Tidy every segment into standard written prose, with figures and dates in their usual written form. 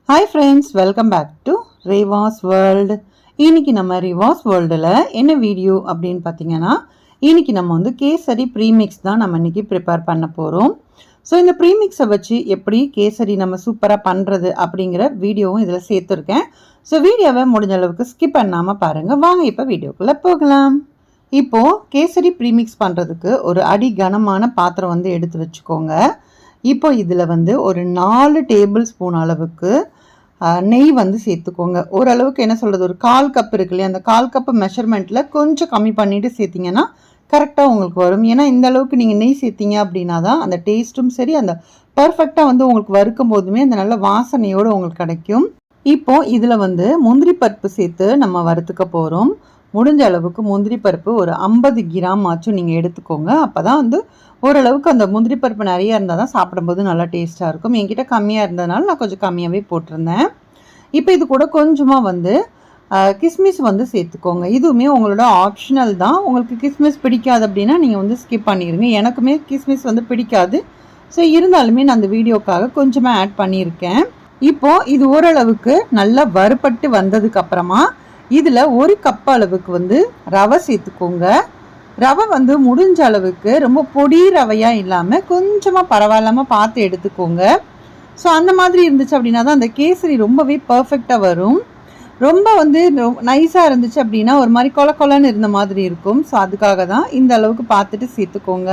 Hi friends, welcome back to Revas world. இன்னைக்கு நம்ம ரேவாஸ் வேர்ல்டில் என்ன வீடியோ அப்படின்னு பார்த்தீங்கன்னா, இன்னைக்கு நம்ம வந்து கேசரி ப்ரீமிக்ஸ் தான் நம்ம இன்னைக்கு ப்ரிப்பேர் பண்ண போகிறோம். ஸோ இந்த ப்ரீமிக்ஸை வச்சு எப்படி கேசரி நம்ம சூப்பராக பண்ணுறது அப்படிங்கிற வீடியோவும் இதில் சேர்த்துருக்கேன். ஸோ வீடியோவை முடிஞ்ச அளவுக்கு ஸ்கிப் பண்ணாமல் பாருங்கள். வாங்க இப்போ வீடியோக்குள்ளே போகலாம். இப்போது கேசரி ப்ரீமிக்ஸ் பண்ணுறதுக்கு ஒரு அடி கனமான பாத்திரம் வந்து எடுத்து வச்சுக்கோங்க. இப்போ இதில் வந்து ஒரு 4 டேபிள் ஸ்பூன் அளவுக்கு நெய் வந்து சேர்த்துக்கோங்க. ஓரளவுக்கு என்ன சொல்கிறது, ஒரு 1/4 கப் இருக்கு இல்லையா, அந்த 1/4 கப் மெஷர்மெண்ட்டில் கொஞ்சம் கம்மி பண்ணிவிட்டு சேர்த்திங்கன்னா கரெக்டாக உங்களுக்கு வரும். ஏன்னா இந்த அளவுக்கு நீங்கள் நெய் சேர்த்திங்க அப்படின்னா தான் அந்த டேஸ்ட்டும் சரி, அந்த பர்ஃபெக்டாக வந்து உங்களுக்கு வறுக்கும் போதுமே அந்த நல்ல வாசனையோடு உங்களுக்கு கிடைக்கும். இப்போது இதில் வந்து முந்திரி பருப்பு சேர்த்து நம்ம வறுத்துக்க போகிறோம். முடிஞ்ச அளவுக்கு முந்திரி பருப்பு ஒரு 50 கிராம் ஆச்சும் நீங்கள் எடுத்துக்கோங்க. அப்போ தான் வந்து ஓரளவுக்கு அந்த முந்திரி பருப்பு நிறையா இருந்தால் தான் சாப்பிடும்போது நல்லா டேஸ்ட்டாக இருக்கும். என்கிட்ட கம்மியாக இருந்ததுனால நான் கொஞ்சம் கம்மியாகவே போட்டிருந்தேன். இப்போ இது கூட கொஞ்சமாக வந்து கிஸ்மிஸ் வந்து சேர்த்துக்கோங்க. இதுவுமே உங்களோட ஆப்ஷனல் தான். உங்களுக்கு கிஸ்மிஸ் பிடிக்காது அப்படின்னா நீங்கள் வந்து ஸ்கிப் பண்ணிடுங்க. எனக்குமே கிஸ்மிஸ் வந்து பிடிக்காது. ஸோ இருந்தாலுமே நான் அந்த வீடியோக்காக கொஞ்சமாக ஆட் பண்ணியிருக்கேன். இப்போது இது ஓரளவுக்கு நல்லா வறுபட்டு வந்ததுக்கப்புறமா இதில் 1 கப் அளவுக்கு வந்து ரவை சேர்த்துக்கோங்க. ரவை வந்து முடிஞ்ச அளவுக்கு ரொம்ப பொடி ரவையாக இல்லாமல் கொஞ்சமாக பரவாயில்லாமல் பார்த்து எடுத்துக்கோங்க. ஸோ அந்த மாதிரி இருந்துச்சு அப்படின்னா தான் அந்த கேசரி ரொம்பவே பர்ஃபெக்டாக வரும். ரொம்ப வந்து நைஸாக இருந்துச்சு அப்படின்னா ஒரு மாதிரி கொலன்னு இருந்த மாதிரி இருக்கும். ஸோ அதுக்காக தான் இந்த அளவுக்கு பார்த்துட்டு சேர்த்துக்கோங்க.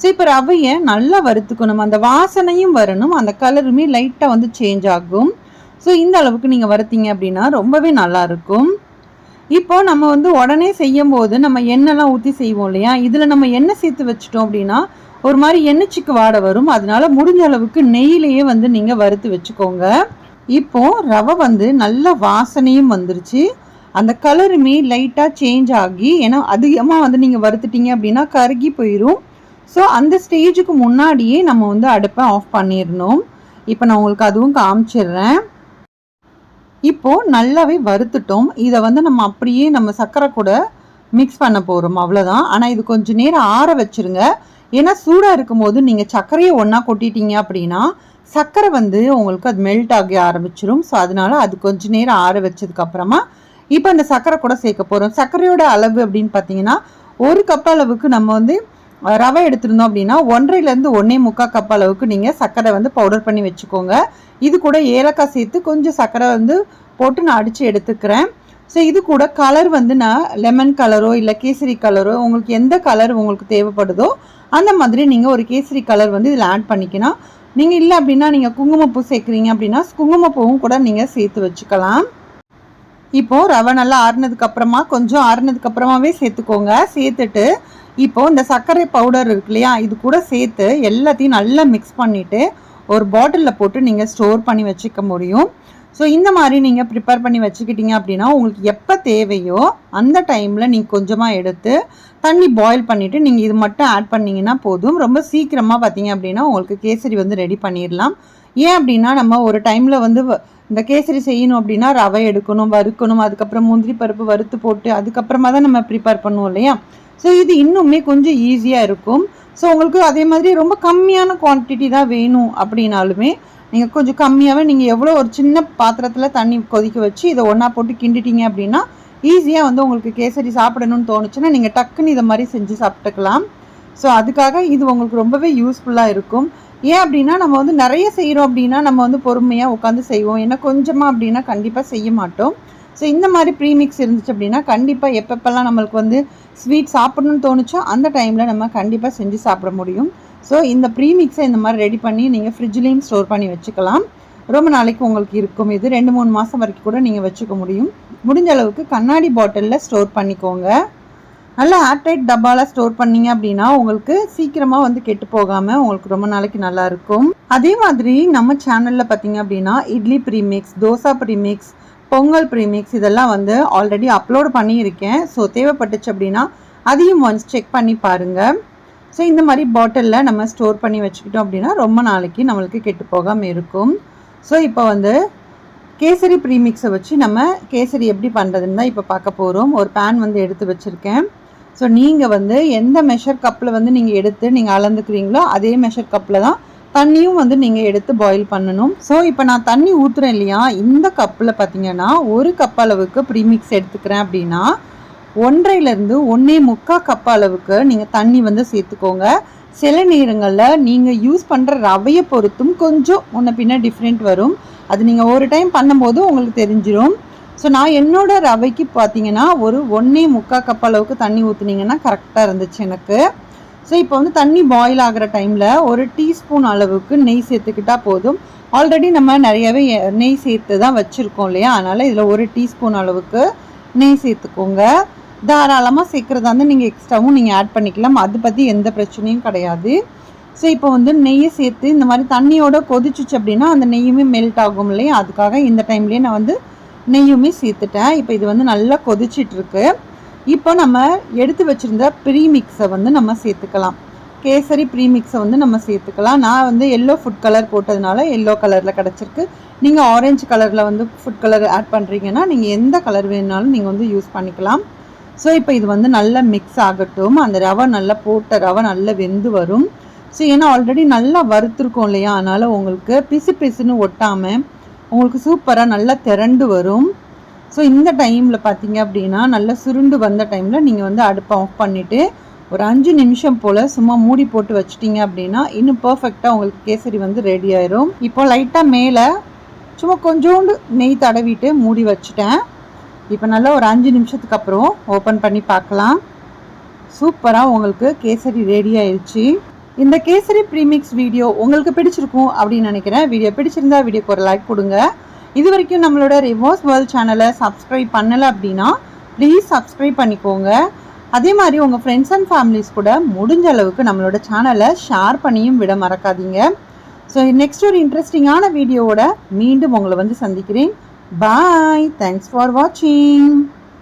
ஸோ இப்போ ரவையை நல்லா வறுத்துக்கணும். அந்த வாசனையும் வரணும், அந்த கலருமே லைட்டாக வந்து சேஞ்ச் ஆகும். ஸோ இந்த அளவுக்கு நீங்கள் வறுத்தீங்க அப்படின்னா ரொம்பவே நல்லாயிருக்கும். இப்போ நம்ம வந்து உடனே செய்யும் போது நம்ம எண்ணெய்லாம் ஊற்றி செய்வோம் இல்லையா, இதில் நம்ம எண்ணெய் சேர்த்து வச்சிட்டோம் அப்படின்னா ஒரு மாதிரி எண்ணெய்ச்சிக்கு வாடை வரும். அதனால முடிஞ்ச அளவுக்கு நெய்யிலேயே வந்து நீங்கள் வறுத்து வச்சுக்கோங்க. இப்போது ரவை வந்து நல்ல வாசனையும் வந்துருச்சு, அந்த கலருமே லைட்டாக சேஞ்ச் ஆகி, ஏன்னா அதிகமாக வந்து நீங்கள் வறுத்துட்டீங்க அப்படின்னா கருகி போயிடும். ஸோ அந்த ஸ்டேஜுக்கு முன்னாடியே நம்ம வந்து அடுப்பை ஆஃப் பண்ணிடணும். இப்போ நான் உங்களுக்கு அதுவும் காமிச்சிடுறேன். இப்போது நல்லாவே வறுத்துட்டோம். இதை வந்து நம்ம அப்படியே நம்ம சர்க்கரை கூட மிக்ஸ் பண்ண போகிறோம், அவ்வளோதான். ஆனால் இது கொஞ்சம் நேரம் ஆற வச்சுருங்க. ஏன்னா சூடாக இருக்கும் போது நீங்கள் சர்க்கரையை ஒன்றா கொட்டிட்டீங்க அப்படின்னா சர்க்கரை வந்து உங்களுக்கு அது மெல்ட் ஆகி ஆரம்பிச்சிடும். ஸோ அதனால அது கொஞ்சம் நேரம் ஆற வச்சதுக்கப்புறமா இப்போ அந்த சர்க்கரை கூட சேர்க்க போகிறோம். சர்க்கரையோட அளவு அப்படின்னு பார்த்தீங்கன்னா 1 கப் அளவுக்கு நம்ம வந்து ரவை எடுத்துருந்தோம் அப்படின்னா 1.5 1.25 கப் அளவுக்கு நீங்கள் சர்க்கரை வந்து பவுடர் பண்ணி வச்சுக்கோங்க. இது கூட ஏலக்காய் சேர்த்து கொஞ்சம் சர்க்கரை வந்து போட்டு நான் அடித்து எடுத்துக்கிறேன். ஸோ இது கூட கலர் வந்து நான் லெமன் கலரோ இல்லை கேசரி கலரோ, உங்களுக்கு எந்த கலர் உங்களுக்கு தேவைப்படுதோ அந்த மாதிரி நீங்கள் ஒரு கேசரி கலர் வந்து இதில் ஆட் பண்ணிக்கலாம். நீங்கள் இல்லை அப்படின்னா நீங்கள் குங்குமப்பூ சேர்க்குறீங்க அப்படின்னா குங்குமப்பூவும் கூட நீங்கள் சேர்த்து வச்சுக்கலாம். இப்போது ரவை நல்லா ஆறுனதுக்கப்புறமா கொஞ்சம் ஆறுனதுக்கப்புறமாவே சேர்த்துக்கோங்க. சேர்த்துட்டு இப்போது இந்த சர்க்கரை பவுடர் இருக்கு இல்லையா, இது கூட சேர்த்து எல்லாத்தையும் நல்லா மிக்ஸ் பண்ணிவிட்டு ஒரு பாட்டிலில் போட்டு நீங்கள் ஸ்டோர் பண்ணி வச்சுக்க முடியும். ஸோ இந்த மாதிரி நீங்கள் ப்ரிப்பேர் பண்ணி வச்சுக்கிட்டீங்க அப்படின்னா உங்களுக்கு எப்போ தேவையோ அந்த டைமில் நீங்கள் கொஞ்சமாக எடுத்து தண்ணி பாயில் பண்ணிவிட்டு நீங்கள் இது மட்டும் ஆட் பண்ணிங்கன்னா போதும். ரொம்ப சீக்கிரமாக பார்த்தீங்க அப்படின்னா உங்களுக்கு கேசரி வந்து ரெடி பண்ணிடலாம். ஏன் அப்படின்னா நம்ம ஒரு டைமில் வந்து இந்த கேசரி செய்யணும் அப்படின்னா ரவை எடுக்கணும், வறுக்கணும், அதுக்கப்புறம் முந்திரி பருப்பு வறுத்து போட்டு அதுக்கப்புறமா தான் நம்ம ப்ரிப்பேர் பண்ணுவோம் இல்லையா. ஸோ இது இன்னுமே கொஞ்சம் ஈஸியாக இருக்கும். ஸோ உங்களுக்கு அதே மாதிரி ரொம்ப கம்மியான குவான்டிட்டி தான் வேணும் அப்படின்னாலுமே நீங்கள் கொஞ்சம் கம்மியாகவே நீங்கள் எவ்வளோ ஒரு சின்ன பாத்திரத்தில் தண்ணி கொதிக்க வச்சு இதை ஒன்றா போட்டு கிண்டிட்டீங்க அப்படின்னா ஈஸியாக வந்து உங்களுக்கு கேசரி சாப்பிடணும்னு தோணுச்சுன்னா நீங்கள் டக்குன்னு இதை மாதிரி செஞ்சு சாப்பிட்டுக்கலாம். ஸோ அதுக்காக இது உங்களுக்கு ரொம்பவே யூஸ்ஃபுல்லாக இருக்கும். ஏன் அப்படின்னா நம்ம வந்து நிறைய செய்கிறோம் அப்படின்னா நம்ம வந்து பொறுமையாக உட்காந்து செய்வோம். ஏன்னா கொஞ்சமாக அப்படின்னா கண்டிப்பாக செய்ய மாட்டோம். ஸோ இந்த மாதிரி ப்ரீமிக்ஸ் இருந்துச்சு அப்படின்னா கண்டிப்பாக எப்பப்பெல்லாம் நம்மளுக்கு வந்து ஸ்வீட் சாப்பிடணும்னு தோணுச்சோ அந்த டைமில் நம்ம கண்டிப்பாக செஞ்சு சாப்பிட முடியும். ஸோ இந்த ப்ரீமிக்ஸை இந்த மாதிரி ரெடி பண்ணி நீங்கள் ஃப்ரிட்ஜ்லேயும் ஸ்டோர் பண்ணி வச்சுக்கலாம். ரொம்ப நாளைக்கு உங்களுக்கு இருக்கும். இது 2-3 மாதம் வரைக்கும் கூட நீங்கள் வச்சுக்க முடியும். முடிஞ்ச அளவுக்கு கண்ணாடி பாட்டிலில் ஸ்டோர் பண்ணிக்கோங்க. நல்லா ஏர்டைட் டப்பாவில் ஸ்டோர் பண்ணிங்க அப்படின்னா உங்களுக்கு சீக்கிரமாக வந்து கெட்டு போகாமல் உங்களுக்கு ரொம்ப நாளைக்கு நல்லாயிருக்கும். அதே மாதிரி நம்ம சேனலில் பார்த்திங்க அப்படின்னா idli premix, dosa premix, Pongal premix இதெல்லாம் வந்து ஆல்ரெடி அப்லோட் பண்ணியிருக்கேன். ஸோ தேவைப்பட்டுச்சு அப்படின்னா அதையும் ஒன்ஸ் செக் பண்ணி பாருங்கள். ஸோ இந்த மாதிரி பாட்டிலில் நம்ம ஸ்டோர் பண்ணி வச்சுக்கிட்டோம் அப்படின்னா ரொம்ப நாளைக்கு நம்மளுக்கு கெட்டு போகாமல் இருக்கும். ஸோ இப்போ வந்து கேசரி ப்ரீமிக்ஸை வச்சு நம்ம கேசரி எப்படி பண்ணுறதுன்னு தான் இப்போ பார்க்க போகிறோம். ஒரு பேன் வந்து எடுத்து வச்சுருக்கேன். ஸோ நீங்கள் வந்து எந்த மெஷர் கப்பில் வந்து நீங்கள் எடுத்து நீங்கள் அளந்துக்கிறீங்களோ அதே மெஷர் கப்பில் தான் தண்ணியும் வந்து நீங்கள் எடுத்து பாயில் பண்ணணும். ஸோ இப்போ நான் தண்ணி ஊற்றுறேன் இல்லையா, இந்த கப்பில் பார்த்தீங்கன்னா 1 கப் அளவுக்கு ப்ரீமிக்ஸ் எடுத்துக்கிறேன் அப்படின்னா 1.5லேருந்து 1.25 கப் அளவுக்கு நீங்கள் தண்ணி வந்து சேர்த்துக்கோங்க. சில நேரங்களில் நீங்கள் யூஸ் பண்ணுற ரவையை பொறுத்தும் கொஞ்சம் முன்ன பின்ன டிஃப்ரெண்ட் வரும். அது நீங்கள் ஒரு டைம் பண்ணும்போது உங்களுக்கு தெரிஞ்சிடும். ஸோ நான் என்னோட ரவைக்கு பார்த்தீங்கன்னா ஒரு 1.25 கப் அளவுக்கு தண்ணி ஊற்றுனீங்கன்னா கரெக்டாக இருந்துச்சு எனக்கு. ஸோ இப்போ வந்து தண்ணி பாயில் ஆகிற டைமில் ஒரு டீஸ்பூன் அளவுக்கு நெய் சேர்த்துக்கிட்டால் போதும். ஆல்ரெடி நம்ம நிறையவே நெய் சேர்த்து தான் வச்சுருக்கோம் இல்லையா, அதனால் இதில் ஒரு டீஸ்பூன் அளவுக்கு நெய் சேர்த்துக்கோங்க. தாராளமாக சேர்க்குறதா வந்து நீங்கள் எக்ஸ்ட்ராவும் நீங்கள் ஆட் பண்ணிக்கலாம், அது பற்றி எந்த பிரச்சனையும் கிடையாது. ஸோ இப்போ வந்து நெய்யை சேர்த்து இந்த மாதிரி தண்ணியோட கொதிச்சிச்சு அப்படின்னா அந்த நெய்யுமே மெல்ட் ஆகும் இல்லையா, அதுக்காக இந்த டைம்லேயே நான் வந்து நெய்யுமே சேர்த்துட்டேன். இப்போ இது வந்து நல்லா கொதிச்சிட்ருக்கு. இப்போ நம்ம எடுத்து வச்சுருந்த ப்ரீமிக்ஸை வந்து நம்ம சேர்த்துக்கலாம். கேசரி ப்ரீமிக்ஸை வந்து நம்ம சேர்த்துக்கலாம். நான் வந்து எல்லோ ஃபுட் கலர் போட்டதுனால எல்லோ கலரில் கிடச்சிருக்கு. நீங்கள் ஆரஞ்சு கலரில் வந்து ஃபுட் கலர் ஆட் பண்ணுறீங்கன்னா நீங்கள் எந்த கலர் வேணுனாலும் நீங்கள் வந்து யூஸ் பண்ணிக்கலாம். ஸோ இப்போ இது வந்து நல்லா மிக்ஸ் ஆகட்டும். அந்த ரவை நல்லா போட்ட ரவை நல்லா வெந்து வரும். ஸோ ஏன்னா ஆல்ரெடி நல்லா வறுத்துருக்கோம் இல்லையா, அதனால் உங்களுக்கு பிசு பிசுன்னு ஒட்டாமல் உங்களுக்கு சூப்பராக நல்லா திரண்டு வரும். ஸோ இந்த டைமில் பார்த்தீங்க அப்படின்னா நல்லா சுருண்டு வந்த டைமில் நீங்கள் வந்து அடுப்பை ஆஃப் பண்ணிவிட்டு ஒரு 5 நிமிஷம் போல் சும்மா மூடி போட்டு வச்சிட்டிங்க அப்படின்னா இன்னும் பர்ஃபெக்டாக உங்களுக்கு கேசரி வந்து ரெடி ஆயிரும். இப்போ லைட்டாக மேலே சும்மா கொஞ்சோண்டு நெய் தடவிட்டு மூடி வச்சுட்டேன். இப்போ நல்லா ஒரு 5 நிமிஷத்துக்கு அப்புறம் ஓப்பன் பண்ணி பார்க்கலாம். சூப்பராக உங்களுக்கு கேசரி ரெடி ஆயிடுச்சு. இந்த கேசரி ப்ரீமிக்ஸ் வீடியோ உங்களுக்கு பிடிச்சிருக்கும் அப்படின்னு நினைக்கிறேன். வீடியோ பிடிச்சிருந்தா வீடியோக்கு ஒரு லைக் கொடுங்க. இது வரைக்கும் நம்மளோட ரிவாஸ் வேர்ல்ட் சேனலை சப்ஸ்கிரைப் பண்ணலை அப்படின்னா ப்ளீஸ் சப்ஸ்கிரைப் பண்ணிக்கோங்க. அதே மாதிரி உங்கள் ஃப்ரெண்ட்ஸ் அண்ட் ஃபேமிலிஸ் கூட முடிஞ்ச அளவுக்கு நம்மளோட சேனலை ஷேர் பண்ணியும் விட மறக்காதீங்க. ஸோ நெக்ஸ்ட் ஒரு இன்ட்ரெஸ்டிங்கான வீடியோவோட மீண்டும் உங்களை வந்து சந்திக்கிறேன். Bye. Thanks for watching.